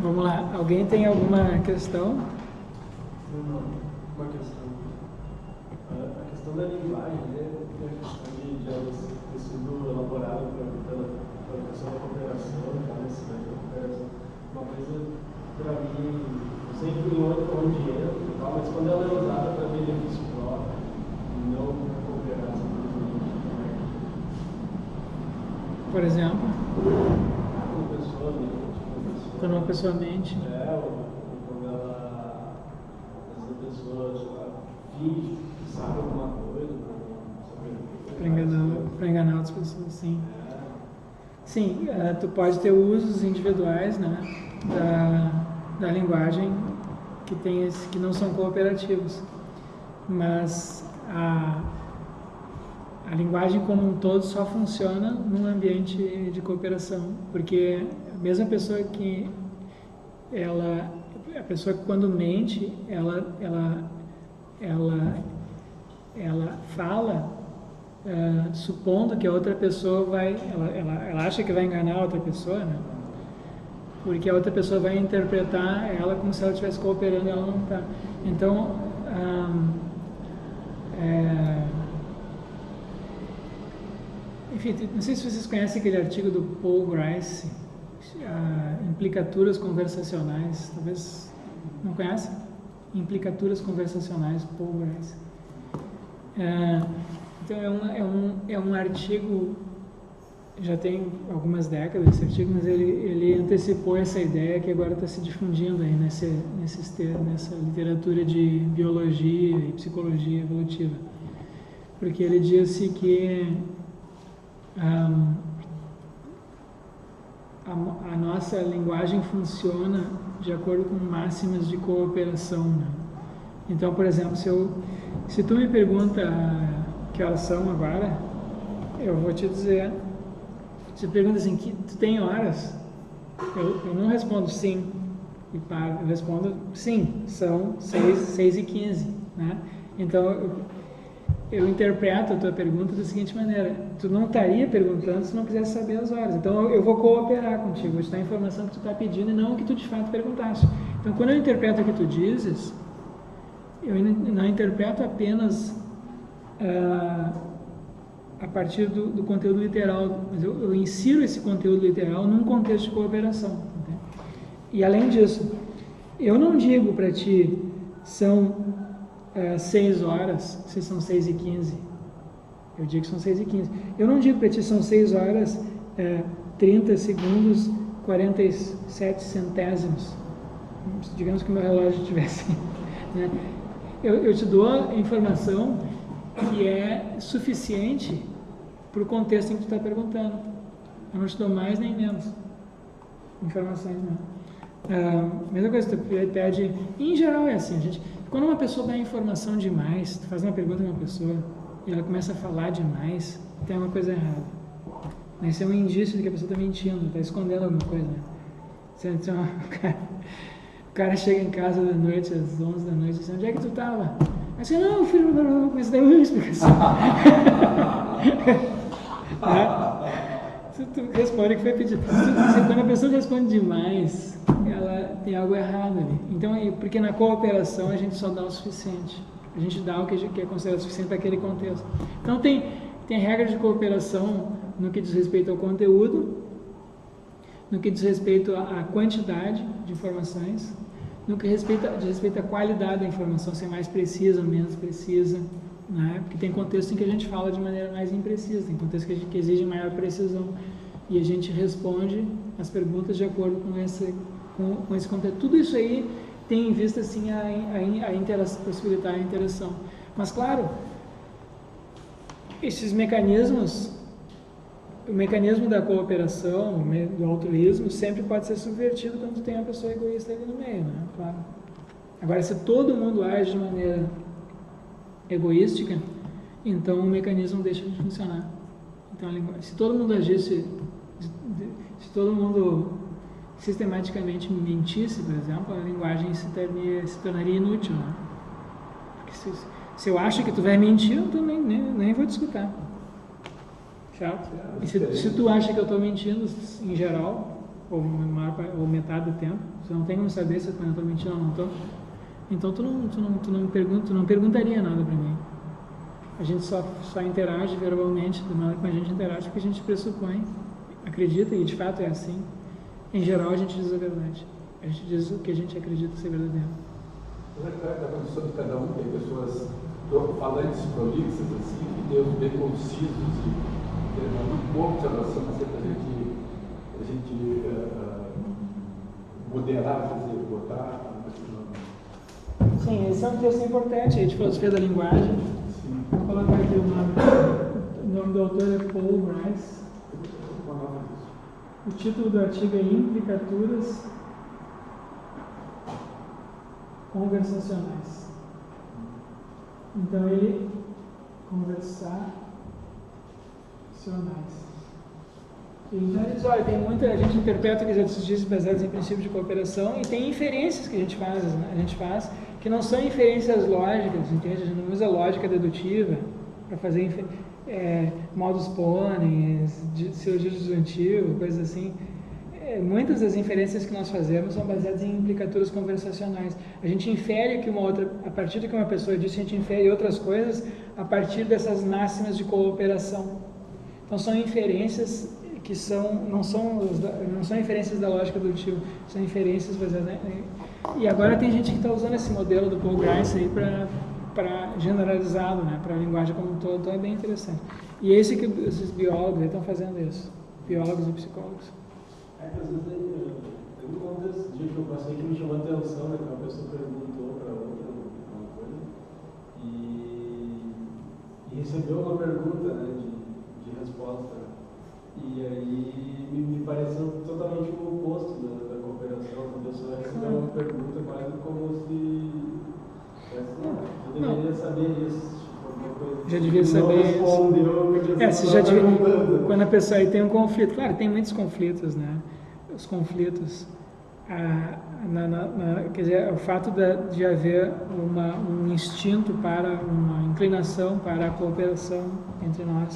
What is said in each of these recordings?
Vamos lá. Alguém tem alguma questão? Uma questão. A questão da linguagem, né? A questão de ela ter sido elaborada pela questão da cooperação, da necessidade da cooperação. Uma coisa, para mim, sempre onde entra e tal, mas quando ela é usada para benefício próprio, não para cooperar simplesmente. Por exemplo? Como pessoa, Quando uma pessoa mente. Quando ela, essa pessoa, sei lá, finge que sabe alguma coisa, Para enganar outras pessoas, sim. Sim, tu pode ter usos individuais, né, da linguagem que não são cooperativos, mas a linguagem como um todo só funciona num ambiente de cooperação, porque a mesma pessoa que a pessoa que quando mente, ela fala supondo que a outra pessoa ela acha que vai enganar a outra pessoa, né? Porque a outra pessoa vai interpretar ela como se ela estivesse cooperando e ela não está. Então, enfim, não sei se vocês conhecem aquele artigo do Paul Grice, Implicaturas Conversacionais, talvez não conhecem? Implicaturas Conversacionais, Paul Grice. Então é um artigo, já tem algumas décadas esse artigo, mas ele antecipou essa ideia que agora está se difundindo aí nessa literatura de biologia e psicologia evolutiva. Porque ele disse que a nossa linguagem funciona de acordo com máximas de cooperação, né? Então, por exemplo, se tu me pergunta que horas são agora, eu vou te dizer. Você pergunta assim, tu tem horas? Eu não respondo sim e paro, eu respondo sim, são 6h15, né? Então, eu interpreto a tua pergunta da seguinte maneira: tu não estaria perguntando se não quisesse saber as horas. Então, eu vou cooperar contigo, vou te dar a informação que tu está pedindo e não o que tu de fato perguntaste. Então, quando eu interpreto o que tu dizes, eu não interpreto apenas a partir do conteúdo literal, mas eu insiro esse conteúdo literal num contexto de cooperação. Entende? E além disso, eu não digo para ti são 6 horas, se são 6h15. Eu digo que são 6h15. Eu não digo para ti são 6 horas, 30 segundos, 47 centésimos. Digamos que o meu relógio estivesse... Né? Eu te dou a informação que é suficiente para o contexto em que tu está perguntando. Eu não te dou mais nem menos informações, não. Mesma coisa, tu pede... Em geral é assim, quando uma pessoa dá informação demais, tu faz uma pergunta a uma pessoa e ela começa a falar demais, tem uma coisa errada. Esse é um indício de que a pessoa está mentindo, está escondendo alguma coisa. O cara chega em casa da noite, às 11 da noite, e diz, onde é que tu estava? Aí você, não, filho, não, mas daí uma explicação. Se tu responde o que foi pedido. Quando a pessoa responde demais, ela tem algo errado ali. Então, porque na cooperação a gente só dá o suficiente. A gente dá o que é considerado suficiente para aquele contexto. Então, tem regra de cooperação no que diz respeito ao conteúdo, no que diz respeito à quantidade de informações, no que diz respeito à qualidade da informação, se é mais precisa ou menos precisa, né? Porque tem contexto em que a gente fala de maneira mais imprecisa, tem contexto que exige maior precisão, e a gente responde as perguntas de acordo com esse contexto. Tudo isso aí tem em vista, assim, possibilitar a interação. Mas, claro, esses mecanismos... O mecanismo da cooperação, do altruísmo, sempre pode ser subvertido quando tem uma pessoa egoísta ali no meio, né? Claro. Agora, se todo mundo age de maneira egoística, então o mecanismo deixa de funcionar. Então, se todo mundo agisse, se todo mundo sistematicamente mentisse, por exemplo, a linguagem se tornaria inútil, né? Porque se eu acho que tu vai mentir, eu também nem vou te escutar. Certo? E se tu acha que eu estou mentindo, em geral, ou metade do tempo. Você não tem como saber se eu estou mentindo ou não estou. Então tu não perguntaria nada para mim. A gente só interage verbalmente, do modo que a gente interage, porque a gente pressupõe, acredita, e de fato é assim. Em geral a gente diz a verdade. A gente diz o que a gente acredita ser verdadeiro. Mas a condição de cada um, tem pessoas falantes prolixas, assim, que Deus bem concisos e muito boa observação, mas a gente moderar, quer dizer, botar. Sim, esse é um texto importante aí de filosofia da linguagem. Sim. Vou colocar aqui o nome. O nome do autor é Paul Grice. O título do artigo é Implicaturas Conversacionais. Então ele conversacionais. Então ele diz, olha, tem muita, a gente interpreta os exercícios baseados em princípios de cooperação e tem inferências que a gente faz, né? A gente faz que não são inferências lógicas, entende? A gente não usa lógica dedutiva para fazer modus ponens, silogismo disjuntivo, coisas assim. Muitas das inferências que nós fazemos são baseadas em implicaturas conversacionais. A gente infere que uma outra, a partir do que uma pessoa disse, a gente infere outras coisas a partir dessas máximas de cooperação. Então são inferências que não são inferências da lógica dedutiva, são inferências baseadas e agora tem gente que está usando esse modelo do Paul Grice aí para generalizado, né, para a linguagem como um todo, então é bem interessante. E é esse que esses biólogos estão fazendo isso, biólogos e psicólogos. Às vezes tem um contexto de que eu passei que me chamou a atenção, né, que uma pessoa perguntou para outra uma coisa e recebeu uma pergunta, né, de resposta. E aí me pareceu totalmente o oposto da cooperação. A pessoa recebeu uma pergunta quase como se eu deveria saber isso. Já devia saber isso. Você já devia, quando a pessoa aí tem um conflito, claro, tem muitos conflitos, né? Os conflitos, quer dizer, o fato de haver um instinto para uma inclinação para a cooperação entre nós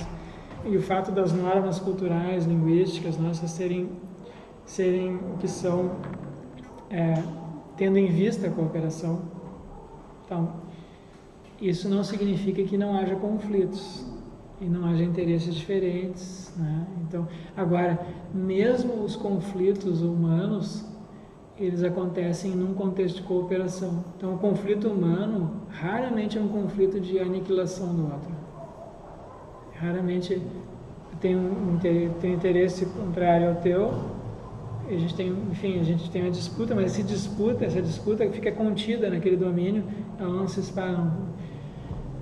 e o fato das normas culturais, linguísticas nossas serem o que são, tendo em vista a cooperação. Então, isso não significa que não haja conflitos e não haja interesses diferentes, né? Então, agora, mesmo os conflitos humanos, eles acontecem num contexto de cooperação. Então, o conflito humano raramente é um conflito de aniquilação do outro. Raramente tem um interesse contrário ao teu. A gente tem uma disputa, mas essa disputa fica contida naquele domínio, ela não se espalha.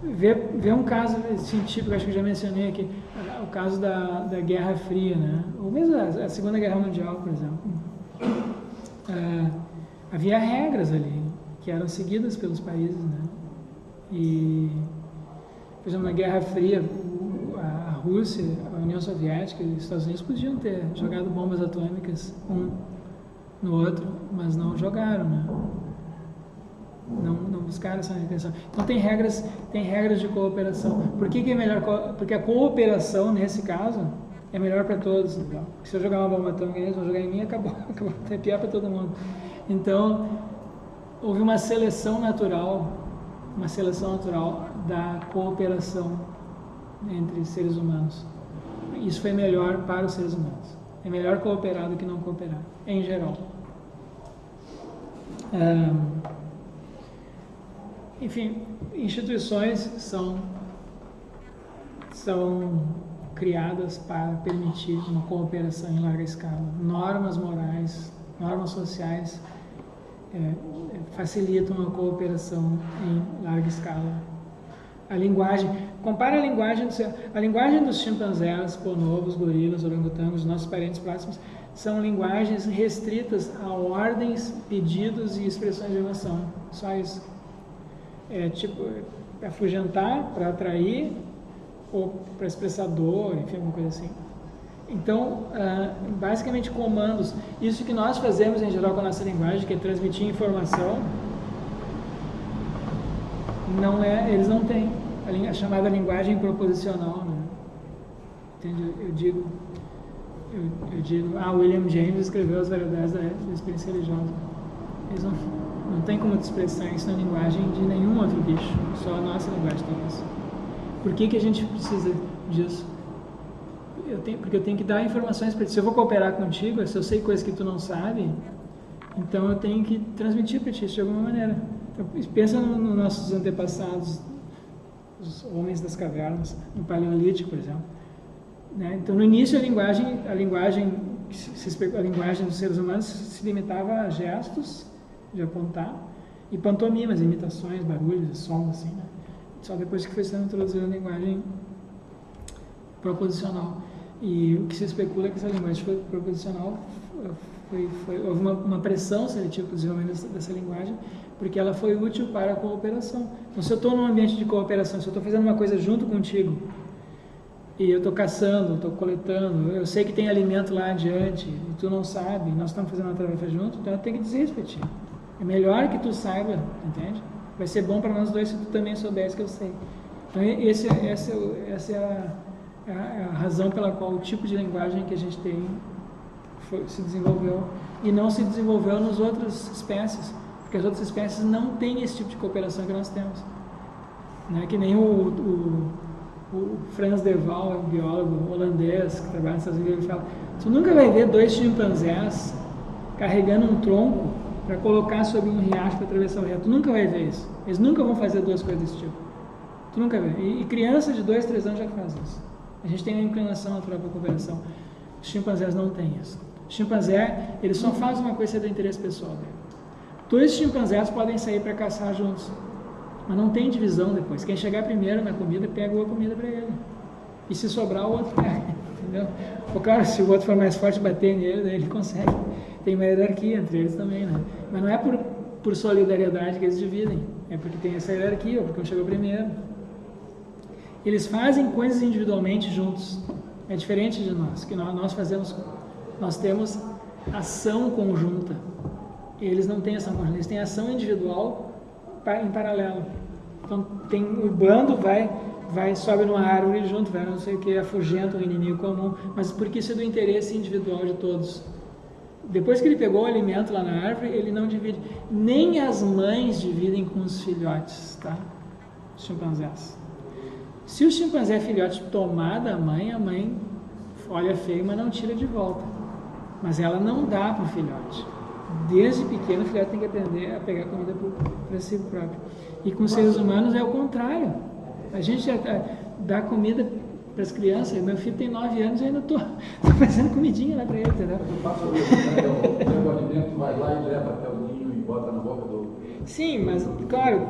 Vê um caso científico, acho que eu já mencionei aqui, o caso da Guerra Fria, né? Ou mesmo a Segunda Guerra Mundial, por exemplo. Havia regras ali que eram seguidas pelos países, né? E, por exemplo, na Guerra Fria, a Rússia, a União Soviética e os Estados Unidos podiam ter jogado bombas atômicas um no outro, mas não jogaram, né? Não buscaram essa intenção. Então tem regras de cooperação. Por que é melhor? Porque a cooperação, nesse caso, é melhor para todos. Então. Se eu jogar uma bomba atômica, eles vão jogar em mim, acabou. É pior para todo mundo. Então, houve uma seleção natural da cooperação entre seres humanos. Isso foi melhor para os seres humanos. É melhor cooperar do que não cooperar, em geral. Enfim, instituições são criadas para permitir uma cooperação em larga escala. Normas morais, normas sociais facilitam a cooperação em larga escala. A linguagem, compara a linguagem dos chimpanzés, bonobos, gorilas, orangotangos, nossos parentes próximos, são linguagens restritas a ordens, pedidos e expressões de emoção. Só isso. Afugentar para atrair ou para expressar dor, enfim, alguma coisa assim. Então, basicamente comandos. Isso que nós fazemos em geral com a nossa linguagem, que é transmitir informação, eles não têm a chamada linguagem proposicional, né? Entende? eu digo, William James escreveu as variedades da experiência religiosa. Eles não tem como te expressar isso na linguagem de nenhum outro bicho, só a nossa linguagem tem isso. Por que a gente precisa disso? Porque eu tenho que dar informações para ti. Se eu vou cooperar contigo, se eu sei coisas que tu não sabe, então eu tenho que transmitir para ti isso de alguma maneira. Então, pensa nos nossos antepassados, os homens das cavernas, no Paleolítico, por exemplo. Né? Então, no início, a linguagem dos seres humanos se limitava a gestos de apontar e pantomimas, imitações, barulhos, sons, assim, né? Só depois que foi sendo introduzida a linguagem proposicional. E o que se especula é que essa linguagem foi proposicional, houve uma pressão seletiva para o desenvolvimento dessa linguagem, porque ela foi útil para a cooperação. Então, se eu estou num ambiente de cooperação, se eu estou fazendo uma coisa junto contigo, e eu estou caçando, estou coletando, eu sei que tem alimento lá adiante, e tu não sabe, nós estamos fazendo uma tarefa junto, então eu tenho que dizer isso para ti. É melhor que tu saiba, entende? Vai ser bom para nós dois se tu também soubesse que eu sei. Então, essa é a razão pela qual o tipo de linguagem que a gente tem se desenvolveu e não se desenvolveu nas outras espécies, porque as outras espécies não têm esse tipo de cooperação que nós temos. Não é que nem o Frans de Waal, um biólogo holandês que trabalha nos Estados Unidos, ele fala: tu nunca vai ver 2 chimpanzés carregando um tronco para colocar sobre um riacho para atravessar o rio. Tu nunca vai ver isso. Eles nunca vão fazer 2 coisas desse tipo. Tu nunca vê. E criança de 2, 3 anos já faz isso. A gente tem uma inclinação natural para a cooperação. Os chimpanzés não têm isso. O chimpanzé, ele só faz uma coisa do interesse pessoal dele. 2 chimpanzés podem sair para caçar juntos, mas não tem divisão depois. Quem chegar primeiro na comida, pega a comida para ele. E se sobrar, o outro pega. Entendeu? Ou, claro, se o outro for mais forte bater nele, daí ele consegue. Tem uma hierarquia entre eles também, né? Mas não é por solidariedade que eles dividem. É porque tem essa hierarquia, ou porque um chegou primeiro. Eles fazem coisas individualmente juntos. É diferente de nós, que nós temos ação conjunta. Eles não têm ação conjunta, eles têm ação individual em paralelo. Então o bando sobe numa árvore junto, vai não sei o que, afugenta um inimigo comum, mas porque isso é do interesse individual de todos. Depois que ele pegou o alimento lá na árvore, ele não divide. Nem as mães dividem com os filhotes, tá? Os chimpanzés. Se o chimpanzé filhote tomar da mãe, a mãe olha feio, mas não tira de volta. Mas ela não dá para o filhote. Desde pequeno, o filhote tem que aprender a pegar comida para si próprio. E com os seres humanos é o contrário. A gente já dá comida para as crianças. Meu filho tem 9 anos e eu ainda estou fazendo comidinha lá para ele, entendeu? Eu faço isso, né? O alimento vai lá e leva até o ninho e bota na boca do... Sim, mas, claro,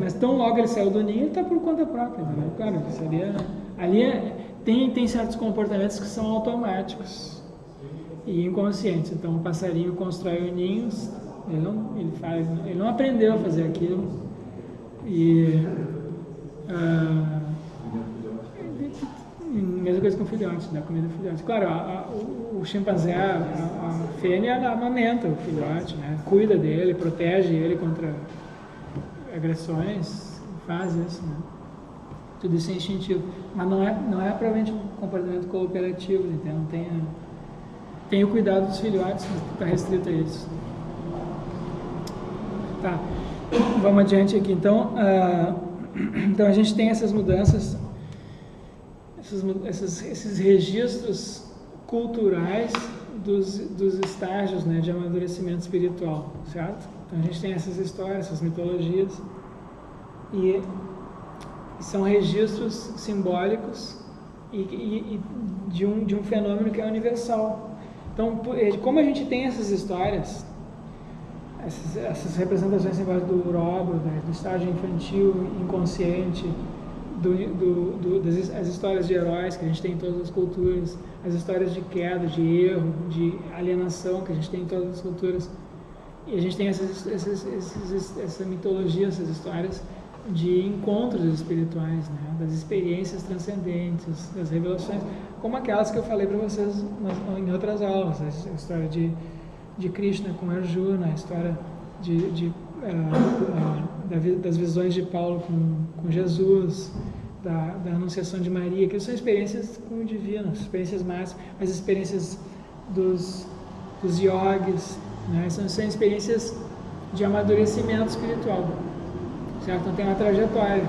mas tão logo ele saiu do ninho, ele está por conta própria, entendeu? Claro, tem certos comportamentos que são automáticos e inconscientes. Então, o passarinho constrói os ninhos, ele não aprendeu a fazer aquilo. E mesma coisa com o filhote, dá comida ao filhote. Claro, o chimpanzé, a fêmea amamenta o filhote, né? Cuida dele, protege ele contra agressões, faz isso, né? Tudo isso é instintivo, mas não é provavelmente um comportamento cooperativo, então não tem o cuidado dos filhotes, mas está restrito a eles. Tá, vamos adiante aqui. Então a gente tem essas mudanças, esses registros culturais dos estágios, né, de amadurecimento espiritual, certo? Então a gente tem essas histórias, essas mitologias, e são registros simbólicos e de um fenômeno que é universal. Então, como a gente tem essas histórias, essas representações simbólicas do uróboros, né, do estágio infantil, inconsciente, as histórias de heróis que a gente tem em todas as culturas, as histórias de queda, de erro, de alienação que a gente tem em todas as culturas, e a gente tem essa mitologia, essas histórias de encontros espirituais, né, das experiências transcendentes, das revelações, como aquelas que eu falei para vocês em outras aulas, a história de Krishna com Arjuna, a história das visões de Paulo com Jesus, da Anunciação de Maria, que são experiências com o divino, experiências máximas, as experiências dos yogis, né? São experiências de amadurecimento espiritual, certo? Então tem uma trajetória,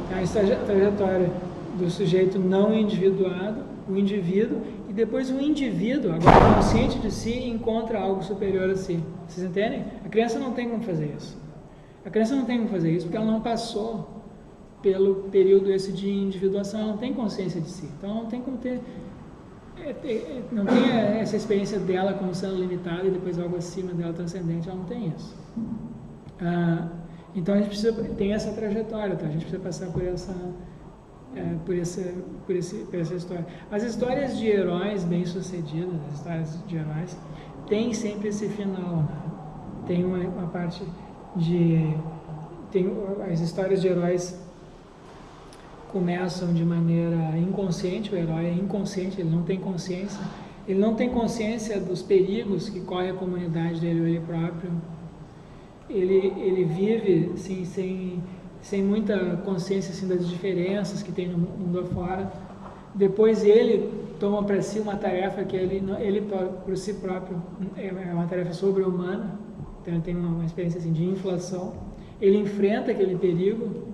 tem a trajetória do sujeito não individuado, o indivíduo, e depois o indivíduo, agora consciente de si, encontra algo superior a si. Vocês entendem? A criança não tem como fazer isso. A criança não tem como fazer isso porque ela não passou pelo período esse de individuação, ela não tem consciência de si. Então ela não tem como ter, não tem essa experiência dela como sendo limitada e depois algo acima dela transcendente, ela não tem isso. Então a gente precisa, tem essa trajetória, tá? A gente precisa passar por essa história. As histórias de heróis bem-sucedidas, as histórias de heróis, tem sempre esse final, né? Tem uma parte de... as histórias de heróis começam de maneira inconsciente, o herói é inconsciente, ele não tem consciência dos perigos que corre a comunidade dele ou ele próprio. Ele vive assim, sem muita consciência assim, das diferenças que tem no mundo afora. Depois ele toma para si uma tarefa que ele por si próprio é uma tarefa sobre-humana, então ele tem uma experiência assim, de inflação. Ele enfrenta aquele perigo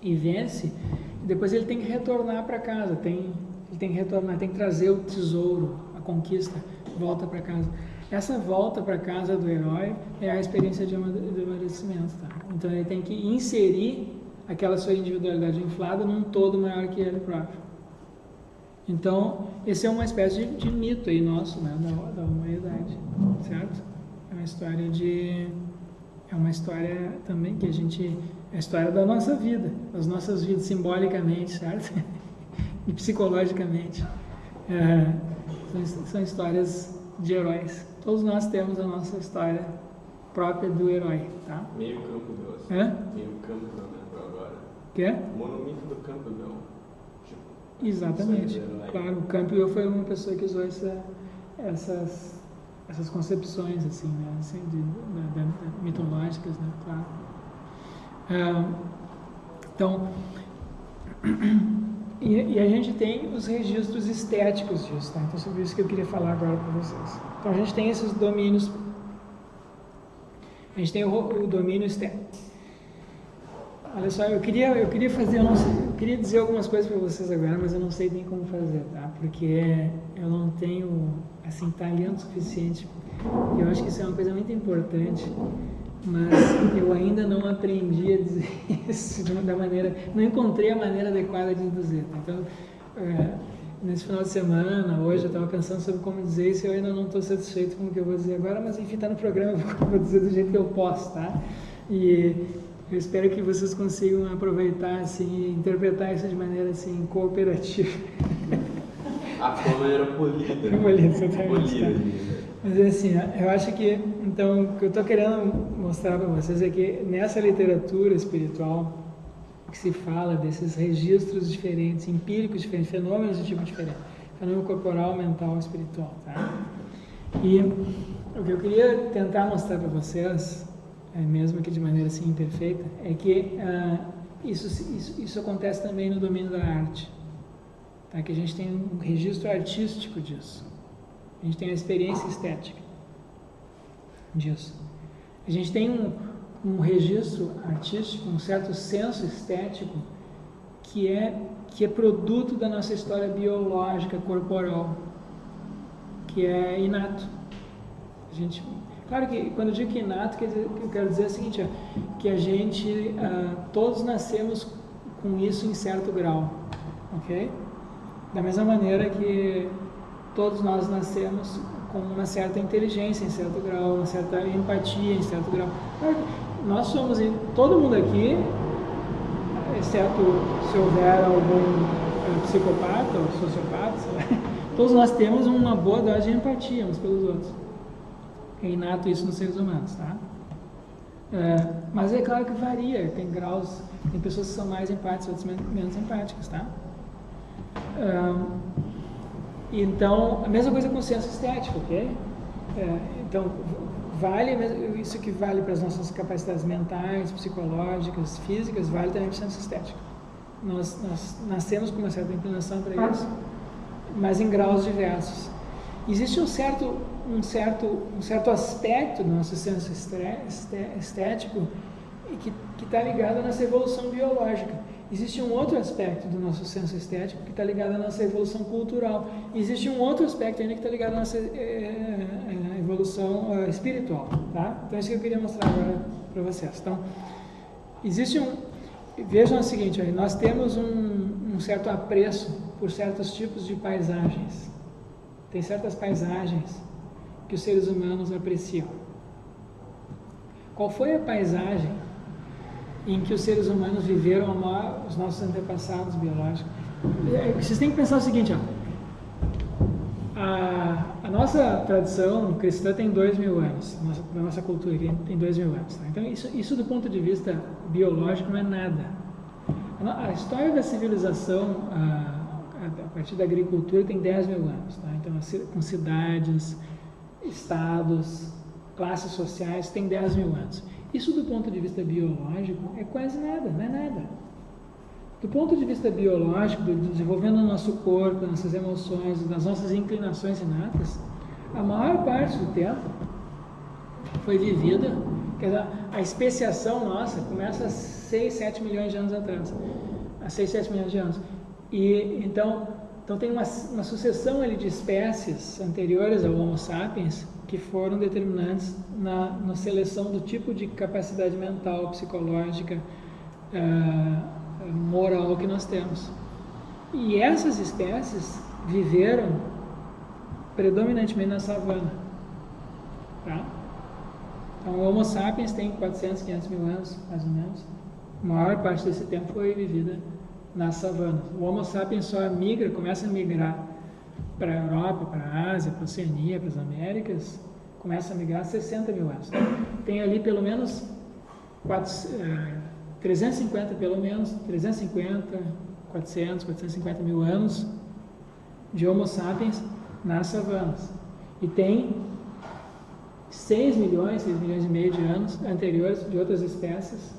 e vence, e depois ele tem que retornar para casa, ele tem que retornar, tem que trazer o tesouro, a conquista, volta para casa. Essa volta para casa do herói é a experiência de amadurecimento, tá? Então ele tem que inserir aquela sua individualidade inflada num todo maior que ele próprio. Então, esse é uma espécie de mito aí nosso, né, da humanidade, certo? É uma história também que é a história da nossa vida, das nossas vidas simbolicamente, certo? E psicologicamente. São histórias de heróis. Todos nós temos a nossa história própria do herói, tá? Meio campo meu, assim. Meio campo meu, né, agora. Quê? Monumento do campo meu. Tipo, exatamente. Claro, o Campbell foi uma pessoa que usou essas concepções, assim, né? Assim, mitológicas, né? Claro. Então, e a gente tem os registros estéticos disso, tá? Então, sobre isso que eu queria falar agora para vocês. Então, a gente tem esses domínios. A gente tem o domínio estético. Olha só, eu queria dizer algumas coisas para vocês agora, mas eu não sei nem como fazer, tá? Porque eu não tenho, assim, talento suficiente. Eu acho que isso é uma coisa muito importante, mas eu ainda não aprendi a dizer isso da maneira, não encontrei a maneira adequada de dizer, tá? Então, nesse final de semana, hoje, eu estava pensando sobre como dizer isso e eu ainda não estou satisfeito com o que eu vou dizer agora, mas enfim, está no programa, eu vou dizer do jeito que eu posso, tá? E eu espero que vocês consigam aproveitar, assim, interpretar isso de maneira, assim, cooperativa. A maneira polida. Polida. Mas, assim, eu acho que, então, o que eu estou querendo mostrar para vocês é que nessa literatura espiritual que se fala desses registros diferentes, empíricos diferentes, fenômenos de tipo diferente, fenômeno corporal, mental, espiritual, tá? E o que eu queria tentar mostrar para vocês, mesmo que de maneira assim imperfeita, é que isso acontece também no domínio da arte, tá? Que a gente tem um registro artístico disso, a gente tem a experiência estética disso, a gente tem um registro artístico, um certo senso estético que é produto da nossa história biológica corporal, que é inato. Claro que quando eu digo que inato, eu quero dizer o seguinte, que a gente, todos nascemos com isso em certo grau, ok? Da mesma maneira que todos nós nascemos com uma certa inteligência em certo grau, uma certa empatia em certo grau. Nós somos, todo mundo aqui, exceto se houver algum psicopata ou sociopata, todos nós temos uma boa dose de empatia uns pelos outros. É inato isso nos seres humanos, tá? Mas é claro que varia, tem graus, tem pessoas que são mais empáticas, outras menos empáticas, tá? Então, a mesma coisa com o senso estético, ok? Então, vale, isso que vale para as nossas capacidades mentais, psicológicas, físicas, vale também para o senso estético. nós nascemos com uma certa inclinação para isso, mas em graus diversos. Existe um certo aspecto do nosso senso estético que está ligado à nossa evolução biológica. Existe um outro aspecto do nosso senso estético que está ligado à nossa evolução cultural. Existe um outro aspecto ainda que está ligado à nossa evolução espiritual. Tá? Então, é isso que eu queria mostrar agora para vocês. Então, vejam o seguinte, nós temos um certo apreço por certos tipos de paisagens. Tem certas paisagens que os seres humanos apreciam. Qual foi a paisagem em que os seres humanos viveram os nossos antepassados biológicos? Vocês têm que pensar o seguinte, a nossa tradição cristã tem 2.000 anos, a nossa cultura aqui tem 2.000 anos. Tá? Então isso do ponto de vista biológico não é nada. A história da civilização a partir da agricultura tem 10.000 anos. Tá? Então com cidades, estados, classes sociais tem 10.000 anos. Isso do ponto de vista biológico é quase nada, não é nada. Do ponto de vista biológico, do desenvolvimento do nosso corpo, das nossas emoções, das nossas inclinações inatas, a maior parte do tempo foi vivida, quer dizer, a especiação nossa começa há 6, 7 milhões de anos atrás, há 6, 7 milhões de anos. E então tem uma sucessão ali de espécies anteriores ao Homo sapiens que foram determinantes na seleção do tipo de capacidade mental, psicológica, moral que nós temos. E essas espécies viveram predominantemente na savana. Tá? Então, o Homo sapiens tem 400, 500 mil anos, mais ou menos. A maior parte desse tempo foi vivida nas savanas. O Homo sapiens só começa a migrar para a Europa, para a Ásia, para a Oceania, para as Américas, começa a migrar há 60 mil anos. Tem ali pelo menos 350, 450 mil anos de Homo sapiens nas savanas. E tem 6 milhões e meio de anos anteriores de outras espécies,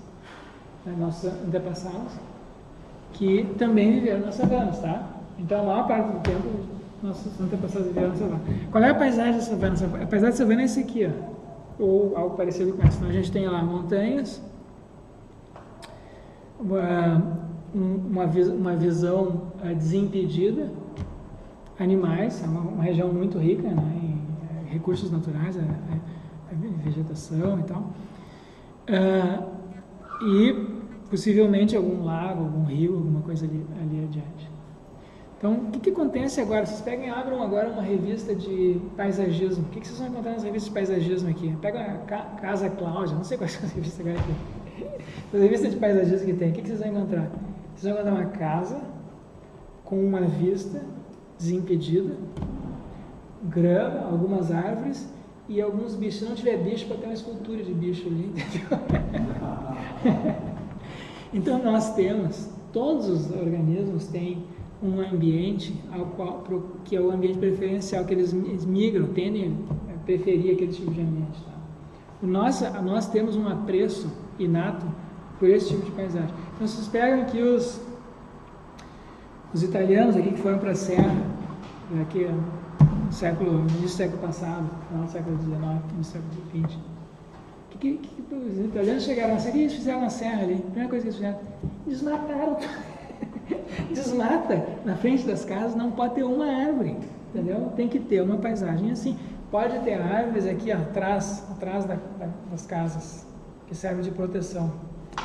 nossos antepassados, que também viveram nas savanas, tá? Então, a maior parte do tempo, nossos antepassados viveram na savana. Qual é a paisagem da savana? A paisagem da savana é esse aqui, ou algo parecido com essa. Então, a gente tem lá montanhas, uma visão desimpedida, animais, é uma região muito rica, né, em recursos naturais, vegetação e tal, e possivelmente algum lago, algum rio, alguma coisa ali adiante. Então, o que acontece agora? Vocês abram agora uma revista de paisagismo. O que vocês vão encontrar nas revistas de paisagismo aqui? Pega a Casa Cláudia, não sei quais são as revistas agora aqui. As revistas de paisagismo que tem, o que vocês vão encontrar? Vocês vão encontrar uma casa com uma vista desimpedida, grama, algumas árvores e alguns bichos. Se não tiver bicho, pode ter uma escultura de bicho ali, entendeu? Então nós temos, todos os organismos têm um ambiente que é o ambiente preferencial, que eles migram, tendem a preferir aquele tipo de ambiente. Tá? Nós temos um apreço inato por esse tipo de paisagem. Então vocês pegam aqui os italianos aqui que foram para a Serra, aqui no início do século passado, final do século XIX, no século XX. Os italianos chegaram na Serra, o que eles fizeram na Serra ali? A primeira coisa que eles fizeram, desmataram. Desmata, na frente das casas não pode ter uma árvore, entendeu? Tem que ter uma paisagem assim. Pode ter árvores aqui atrás das casas, que servem de proteção,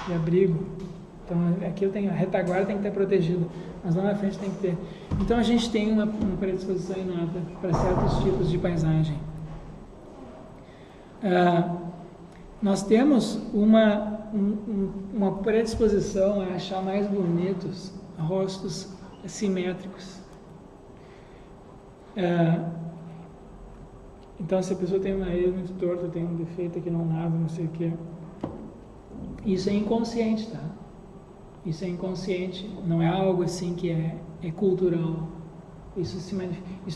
de abrigo. Então aqui a retaguarda tem que estar protegida, mas lá na frente tem que ter. Então a gente tem uma predisposição inata para certos tipos de paisagem. Nós temos uma predisposição a achar mais bonitos rostos simétricos. Então, se a pessoa tem um nariz muito torto, tem um defeito aqui no nada, não sei o que, isso é inconsciente, tá? Isso é inconsciente, não é algo assim que é cultural. Isso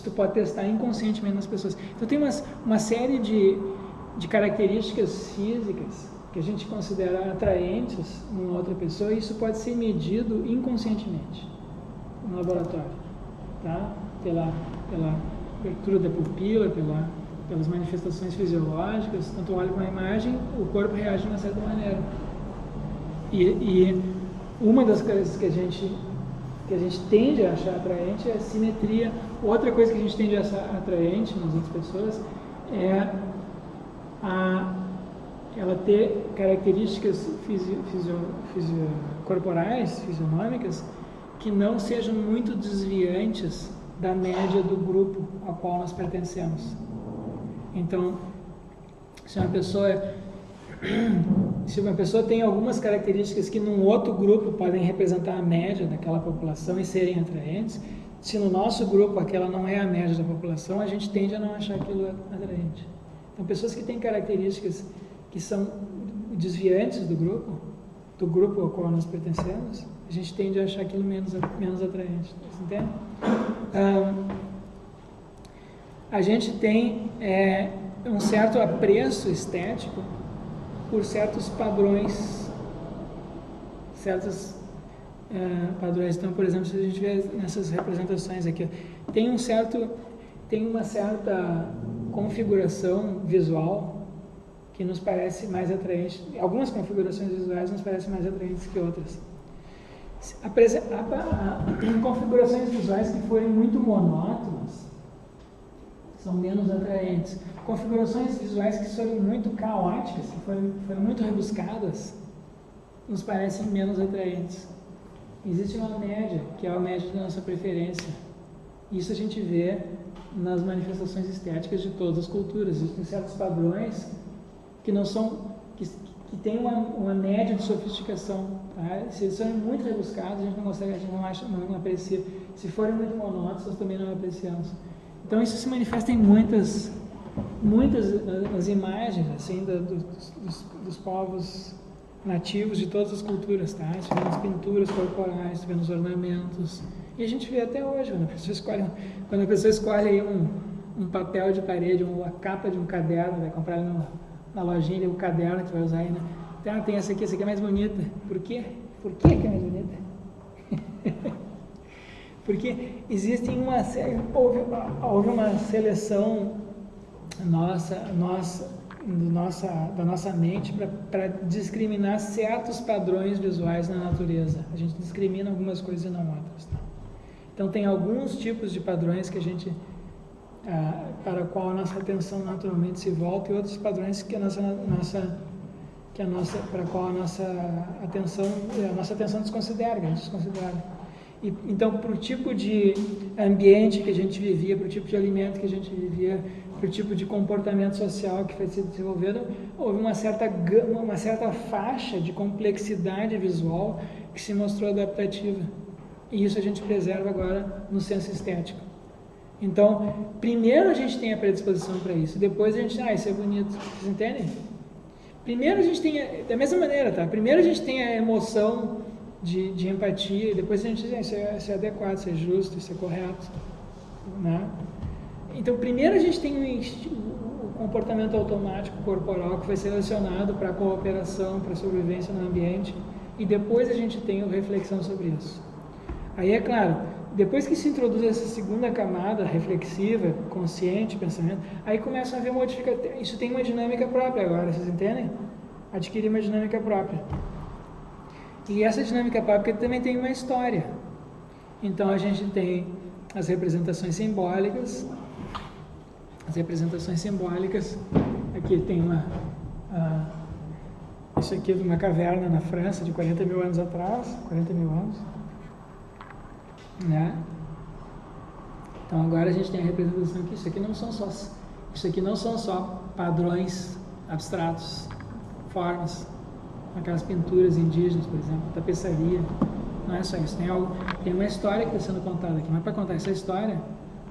tu pode testar inconscientemente nas pessoas. Então, tem uma série de características físicas que a gente considera atraentes numa outra pessoa, isso pode ser medido inconscientemente no laboratório, tá? Pela abertura da pupila, pelas manifestações fisiológicas. Tanto olha para uma imagem, o corpo reage de uma certa maneira. E uma das coisas que a gente tende a achar atraente é a simetria. Outra coisa que a gente tende a achar atraente nas outras pessoas é ela ter características corporais, fisionômicas, que não sejam muito desviantes da média do grupo ao qual nós pertencemos. Então, se uma pessoa tem algumas características que num outro grupo podem representar a média daquela população e serem atraentes, se no nosso grupo aquela não é a média da população, a gente tende a não achar aquilo atraente. Então, pessoas que têm características que são desviantes do grupo ao qual nós pertencemos, a gente tende a achar aquilo menos atraente. Você entende? A gente tem um certo apreço estético por certos padrões. Então, por exemplo, se a gente vê nessas representações aqui, tem uma certa configuração visual que nos parece mais atraente. Algumas configurações visuais nos parecem mais atraentes que outras. Configurações visuais que forem muito monótonas são menos atraentes. Configurações visuais que forem muito caóticas, que forem muito rebuscadas, nos parecem menos atraentes. Existe uma média, que é a média da nossa preferência. Isso a gente vê nas manifestações estéticas de todas as culturas. Existem certos padrões que não são, que têm uma média de sofisticação. Tá? Se eles são muito rebuscados, a gente não consegue, a gente não aprecia. Se forem muito monótonos, nós também não apreciamos. Então isso se manifesta em muitas das imagens assim dos povos nativos de todas as culturas, tá? Você vê nas pinturas corporais, você vê nos ornamentos, e a gente vê até hoje quando a pessoa escolhe aí um papel de parede, a capa de um caderno, vai comprar ali na lojinha, o caderno que vai usar aí, né? Então, tem essa aqui é mais bonita. Por quê? Por que é mais bonita? Porque existem houve uma seleção da nossa mente para discriminar certos padrões visuais na natureza. A gente discrimina algumas coisas e não outras. Tá? Então tem alguns tipos de padrões que a gente para a qual a nossa atenção naturalmente se volta, e outros padrões que para a qual a nossa atenção desconsidera, que a gente desconsidera. Então, para o tipo de ambiente que a gente vivia, para o tipo de alimento que a gente vivia, para o tipo de comportamento social que foi se desenvolvendo, houve uma certa faixa de complexidade visual que se mostrou adaptativa. E isso a gente preserva agora no senso estético. Então, primeiro a gente tem a predisposição para isso, depois a gente, isso é bonito, vocês entendem? Primeiro a gente tem, da mesma maneira, tá? Primeiro a gente tem a emoção de empatia, e depois a gente diz, isso é adequado, isso é justo, isso é correto, né? Então, primeiro a gente tem o comportamento automático corporal que foi selecionado para a cooperação, para a sobrevivência no ambiente, e depois a gente tem a reflexão sobre isso. Aí, é claro, depois que se introduz essa segunda camada reflexiva, consciente, pensamento, aí começa a haver modificações. Isso tem uma dinâmica própria agora, vocês entendem? Adquirir uma dinâmica própria. E essa dinâmica própria também tem uma história. Então a gente tem as representações simbólicas. Aqui tem isso aqui é de uma caverna na França de 40 mil anos atrás, 40 mil anos. Né? Então agora a gente tem a representação que isso aqui não são só padrões abstratos, formas, aquelas pinturas indígenas, por exemplo, tapeçaria, não é só isso, tem uma história que está sendo contada aqui, mas para contar essa história,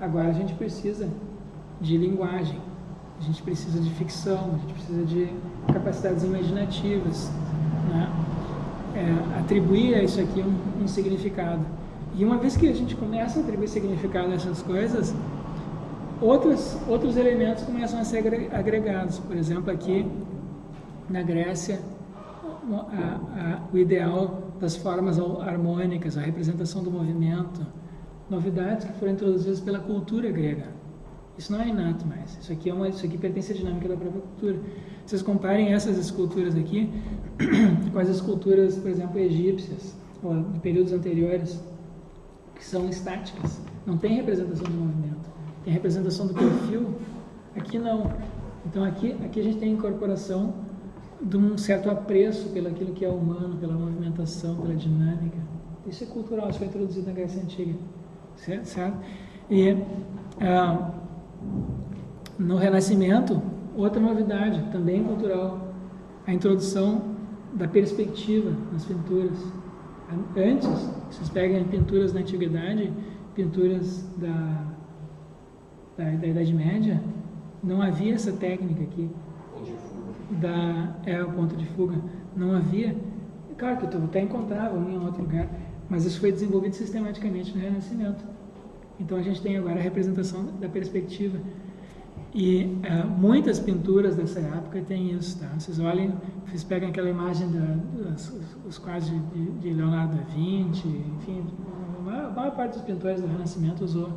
agora a gente precisa de linguagem, a gente precisa de ficção, a gente precisa de capacidades imaginativas, né? Atribuir a isso aqui um significado. E uma vez que a gente começa a atribuir significado a essas coisas, outros elementos começam a ser agregados. Por exemplo, aqui na Grécia, o ideal das formas harmônicas, a representação do movimento, novidades que foram introduzidas pela cultura grega. Isso não é inato mais, isso aqui pertence à dinâmica da própria cultura. Vocês comparem essas esculturas aqui com as esculturas, por exemplo, egípcias, ou de períodos anteriores, que são estáticas, não tem representação do movimento, tem representação do perfil, aqui não. Então aqui a gente tem a incorporação de um certo apreço pelo aquilo que é humano, pela movimentação, pela dinâmica. Isso é cultural, isso foi introduzido na Grécia Antiga, certo? E no Renascimento, outra novidade, também cultural, a introdução da perspectiva nas pinturas. Antes, vocês pegam pinturas na Antiguidade, pinturas da Idade Média, não havia essa técnica aqui. O ponto de fuga. Não havia. Claro que tu até encontrava em outro lugar, mas isso foi desenvolvido sistematicamente no Renascimento. Então a gente tem agora a representação da perspectiva. E muitas pinturas dessa época têm isso, tá? Vocês olhem, vocês pegam aquela imagem dos quadros de Leonardo da Vinci, enfim, a maior parte dos pintores do Renascimento usou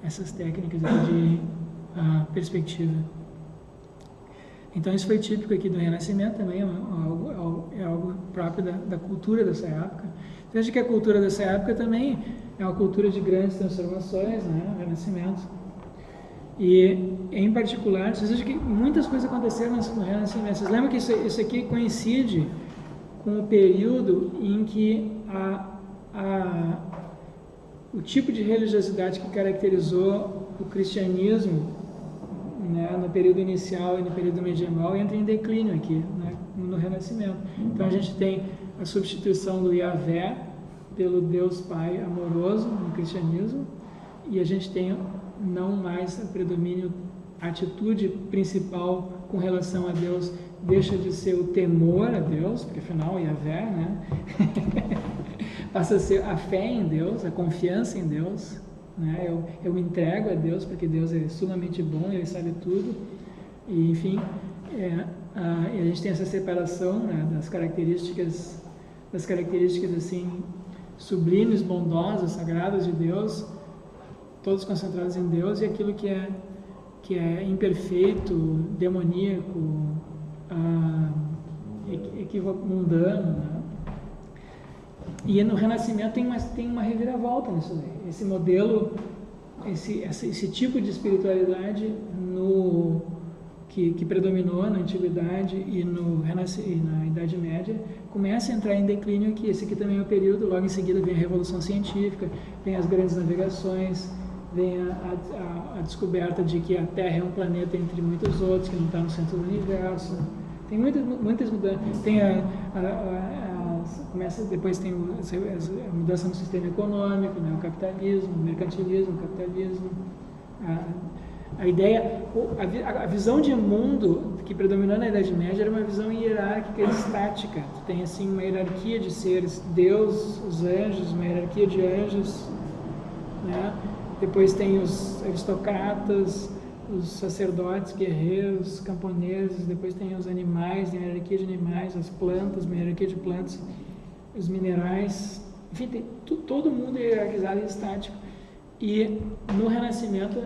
essas técnicas de perspectiva. Então isso foi típico aqui do Renascimento também, é algo próprio da cultura dessa época. Veja que a cultura dessa época também é uma cultura de grandes transformações, né? O Renascimento. E, em particular, vocês vejam que muitas coisas aconteceram no Renascimento. Vocês lembram que isso aqui coincide com o período em que o tipo de religiosidade que caracterizou o cristianismo, né, no período inicial e no período medieval entra em declínio aqui, né, no Renascimento. Então a gente tem a substituição do Yahvé pelo Deus Pai amoroso no cristianismo, e a gente tem não mais o predomínio, a atitude principal com relação a Deus deixa de ser o temor a Deus, porque afinal Yahvé, né? Passa a ser a fé em Deus, a confiança em Deus, né? Eu me entrego a Deus porque Deus é sumamente bom, Ele sabe tudo, e enfim, a gente tem essa separação, né, das características assim sublimes, bondosas, sagradas de Deus, todos concentrados em Deus, e aquilo que é imperfeito, demoníaco, equívoco, mundano, né? E no Renascimento tem uma reviravolta nisso daí. Esse modelo, esse tipo de espiritualidade que predominou na Antiguidade e na Idade Média começa a entrar em declínio aqui. Esse aqui também é o período, logo em seguida vem a Revolução Científica, vem as grandes navegações, vem a descoberta de que a Terra é um planeta entre muitos outros, que não está no centro do universo. Tem muitas mudanças. Tem depois tem a mudança no sistema econômico, né? O capitalismo, o mercantilismo, o capitalismo. A ideia, a visão de mundo que predominou na Idade Média era uma visão hierárquica estática. Tem assim uma hierarquia de seres, Deus, os anjos, uma hierarquia de anjos, né? Depois tem os aristocratas, os sacerdotes, guerreiros, camponeses, depois tem os animais, uma hierarquia de animais, as plantas, uma hierarquia de plantas, os minerais, enfim, tem todo mundo é hierarquizado e estático. E no Renascimento,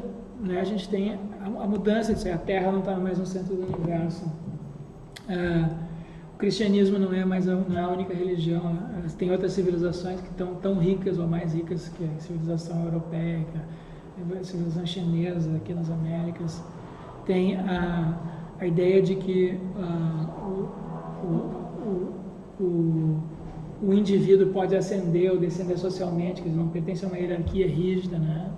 né, a gente tem a mudança disso, a Terra não está mais no centro do universo. O cristianismo não é a única religião, tem outras civilizações que estão tão ricas ou mais ricas que a civilização europeia, a civilização chinesa aqui nas Américas. Tem a ideia de que o indivíduo pode ascender ou descender socialmente, que ele não pertence a uma hierarquia rígida, né?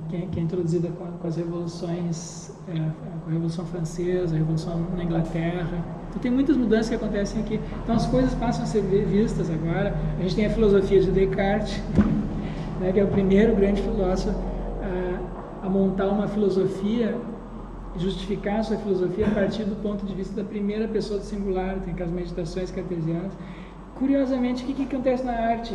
Que é introduzida com as revoluções, com a Revolução Francesa, a Revolução na Inglaterra. Então tem muitas mudanças que acontecem aqui. Então as coisas passam a ser vistas agora. A gente tem a filosofia de Descartes, né, que é o primeiro grande filósofo a montar uma filosofia, justificar a sua filosofia a partir do ponto de vista da primeira pessoa do singular. Tem aquelas meditações cartesianas. Curiosamente, o que acontece na arte?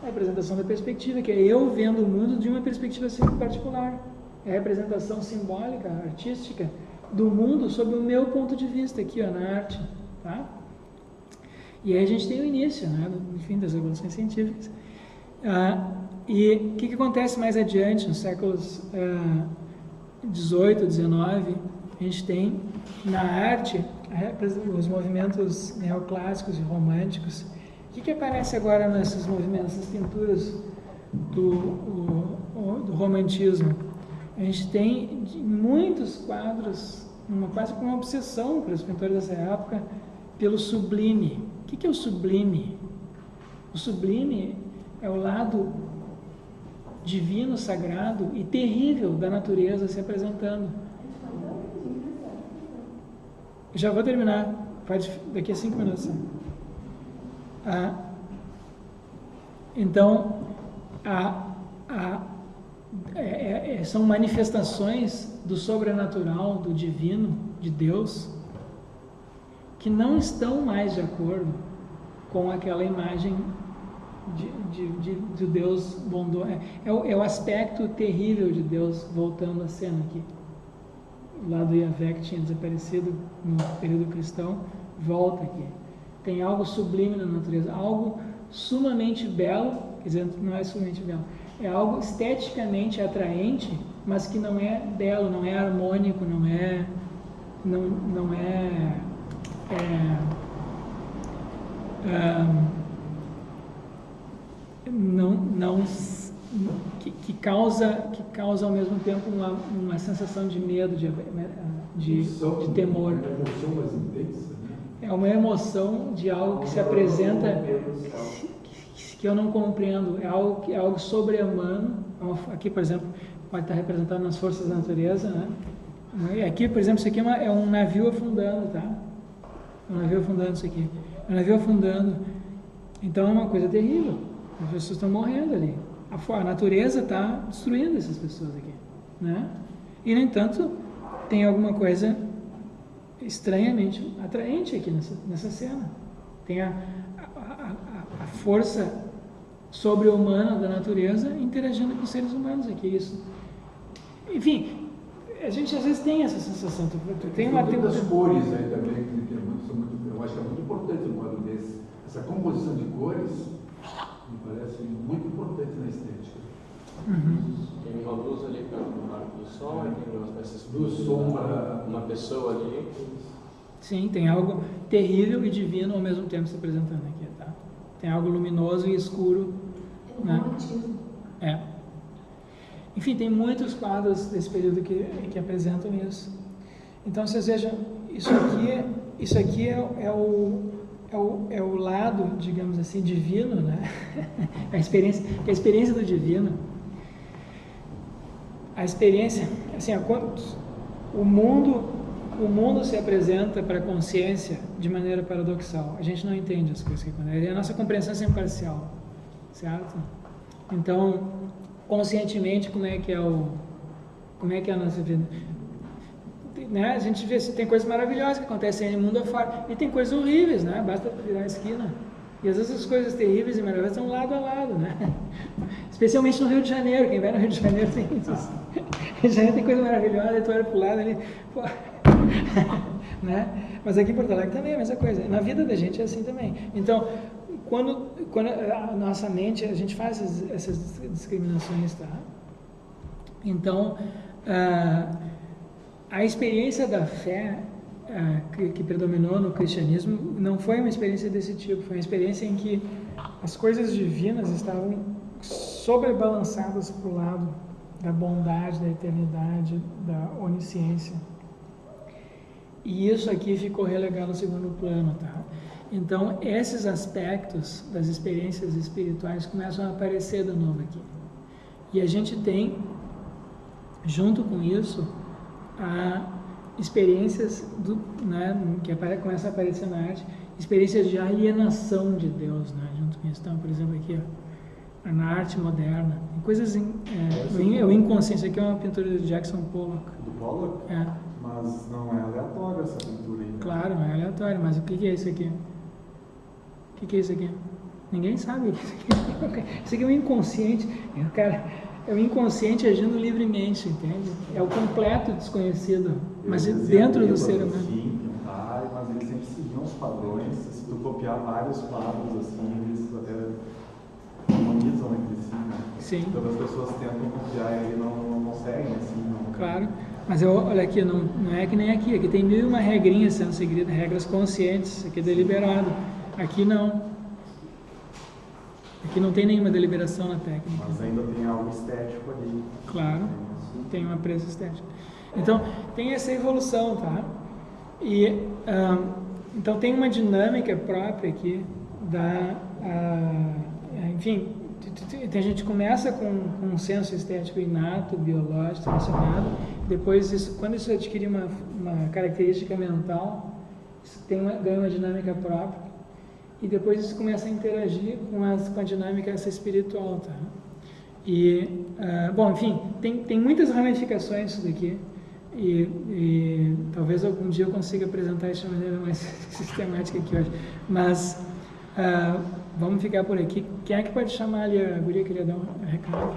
A representação da perspectiva, que é eu vendo o mundo de uma perspectiva particular. É a representação simbólica, artística, do mundo sob o meu ponto de vista aqui, ó, na arte, tá? E aí a gente tem o início, né, enfim, das revoluções científicas. E o que acontece mais adiante, nos séculos 18, 19, a gente tem na arte os movimentos neoclássicos e românticos. O que aparece agora nesses movimentos, nessas pinturas do romantismo? A gente tem muitos quadros, quase como uma obsessão para os pintores dessa época, pelo sublime. O que é o sublime? O sublime é o lado divino, sagrado e terrível da natureza se apresentando. Já vou terminar, daqui a 5 minutos. Então, são manifestações do sobrenatural, do divino, de Deus, que não estão mais de acordo com aquela imagem de Deus bondoso. É o aspecto terrível de Deus voltando à cena aqui. Lá do Yahvé, que tinha desaparecido no período cristão, volta aqui. Tem algo sublime na natureza, algo sumamente belo, quer dizer, não é sumamente belo, é algo esteticamente atraente, mas que não é belo, não é harmônico, que causa ao mesmo tempo uma sensação de medo, de temor. É uma emoção mais intensa, né? É uma emoção de algo que se apresenta que eu não compreendo, é algo sobre-humano. Aqui, por exemplo, pode estar representado nas forças da natureza, né? Aqui, por exemplo, isso aqui é um navio afundando, tá? É um navio afundando isso aqui. É um navio afundando. Então é uma coisa terrível. As pessoas estão morrendo ali. A natureza está destruindo essas pessoas aqui, né? E, no entanto, tem alguma coisa estranhamente atraente aqui nessa cena. Tem a força sobre-humana da natureza interagindo com os seres humanos aqui. Isso. Enfim, a gente às vezes tem essa sensação. Tem uma das cores aí também, que eu acho que é muito importante no quadro desse. Essa composição de cores me parece muito importante na estética. Tem uma luz ali no arco do sol, tem umas peças do sombra, uma pessoa ali. Sim, tem algo terrível e divino ao mesmo tempo se apresentando aqui, tá? Tem algo luminoso e escuro, né? Enfim, tem muitos quadros desse período que apresentam isso. Então, vocês vejam, isso aqui é o lado, digamos assim, divino, né? a experiência do divino. A experiência, assim, o mundo se apresenta para a consciência de maneira paradoxal. A gente não entende as coisas que acontecem. A nossa compreensão é sempre parcial, certo? Então, conscientemente, como é que é a nossa vida? Né? A gente vê se tem coisas maravilhosas que acontecem no mundo afora e tem coisas horríveis, né? Basta virar a esquina. E às vezes as coisas terríveis e maravilhosas estão lado a lado, né? Especialmente no Rio de Janeiro. Quem vai no Rio de Janeiro tem isso. Rio de Janeiro tem coisa maravilhosa, e tu olha pro lado ali, pô. Né? Mas aqui em Porto Alegre também é a mesma coisa. Na vida da gente é assim também. Então, quando a nossa mente, a gente faz essas discriminações, tá? Então, a experiência da fé que predominou no cristianismo não foi uma experiência desse tipo. Foi uma experiência em que as coisas divinas estavam sobrebalançadas para o lado da bondade, da eternidade, da onisciência. E isso aqui ficou relegado ao segundo plano, tá? Então, esses aspectos das experiências espirituais começam a aparecer de novo aqui. E a gente tem, junto com isso, experiências que começam a aparecer na arte, experiências de alienação de Deus, né? Junto com isso. Então, por exemplo, aqui, ó, na arte moderna, coisas o inconsciente. Isso aqui é uma pintura de Jackson Pollock. Do Pollock? É. Mas não é aleatório essa pintura aí. Claro, não é aleatório, mas o que é isso aqui? O que é isso aqui? Ninguém sabe o que isso aqui é um inconsciente. Cara, é o inconsciente agindo livremente, entende? É o completo desconhecido, mas dentro do ser humano. Sim, pintar, mas eles sempre seguiam os padrões. Se tu copiar vários quadros, assim, eles até harmonizam entre si, né? Sim. Então as pessoas tentam copiar e não conseguem, assim, não. Claro. Mas olha aqui, não é que nem aqui. Aqui tem 1001 regrinhas sendo seguidas, regras conscientes. Aqui é deliberado. Aqui não. Aqui não tem nenhuma deliberação na técnica. Mas ainda tem algo estético ali. Claro, tem uma presa estética. Então, tem essa evolução, tá? E, então, tem uma dinâmica própria aqui enfim, a gente começa com um senso estético inato, biológico, relacionado. Depois, quando isso adquire uma característica mental, isso ganha uma dinâmica própria. E depois isso começa a interagir com a dinâmica essa espiritual, tá? E, bom, enfim, tem muitas ramificações isso daqui. E talvez algum dia eu consiga apresentar isso de maneira mais sistemática aqui hoje. Mas vamos ficar por aqui. Quem é que pode chamar ali? A guria queria dar um recado?